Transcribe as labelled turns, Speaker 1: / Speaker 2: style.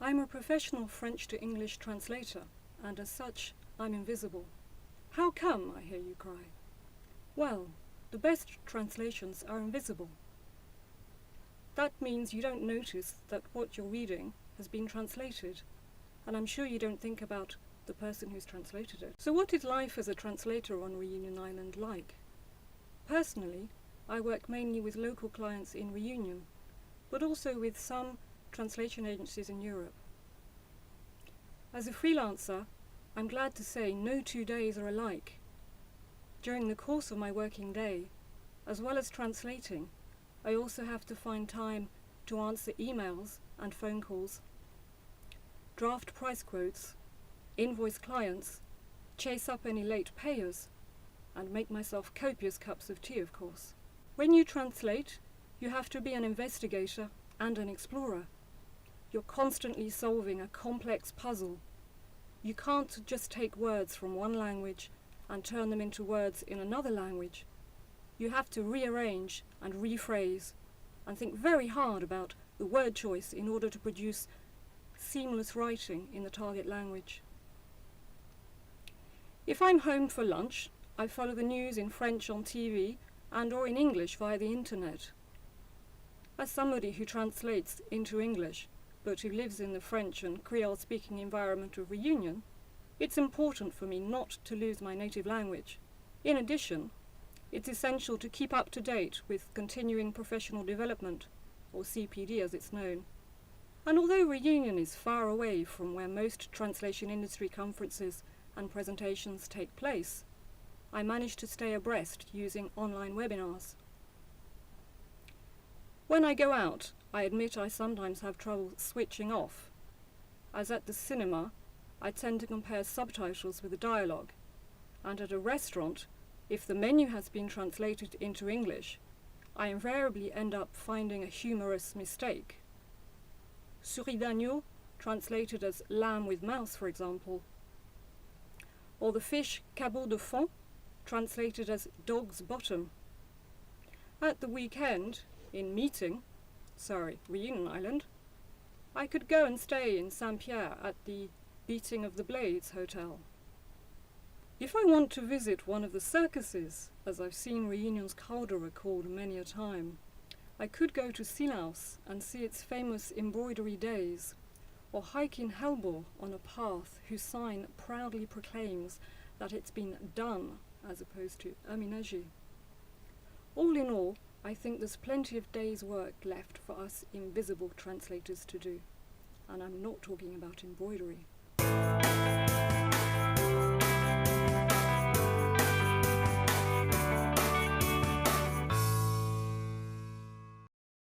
Speaker 1: I'm a professional French to English translator, and as such, I'm invisible. How come, I hear you cry? Well, the best translations are invisible. That means you don't notice that what you're reading has been translated, and I'm sure you don't think about the person who's translated it. So what is life as a translator on Reunion Island like? Personally, I work mainly with local clients in Reunion, but also with some translation agencies in Europe. As a freelancer, I'm glad to say no 2 days are alike. During the course of my working day, as well as translating, I also have to find time to answer emails and phone calls, draft price quotes, invoice clients, chase up any late payers, and make myself copious cups of tea, of course. When you translate, you have to be an investigator and an explorer. You're constantly solving a complex puzzle. You can't just take words from one language and turn them into words in another language. You have to rearrange and rephrase and think very hard about the word choice in order to produce seamless writing in the target language. If I'm home for lunch, I follow the news in French on TV and or in English via the internet. As somebody who translates into English, but who lives in the French and Creole-speaking environment of Reunion, it's important for me not to lose my native language. In addition, it's essential to keep up to date with continuing professional development, or CPD as it's known. And although Reunion is far away from where most translation industry conferences and presentations take place, I managed to stay abreast using online webinars. When I go out, I admit I sometimes have trouble switching off. As at the cinema, I tend to compare subtitles with the dialogue, and at a restaurant, if the menu has been translated into English, I invariably end up finding a humorous mistake. Souris d'agneau, translated as lamb with mouse, for example, or the fish cabot de fond, translated as dog's bottom. At the weekend, in Reunion Island, I could go and stay in Saint-Pierre at the Beating of the Blades Hotel. If I want to visit one of the circuses, as I've seen Reunion's caldera called many a time, I could go to Cilaos and see its famous embroidery days, or hike in Helbourg on a path whose sign proudly proclaims that it's been done as opposed to aménagé. All in all, I think there's plenty of days' work left for us invisible translators to do. And I'm not talking about embroidery.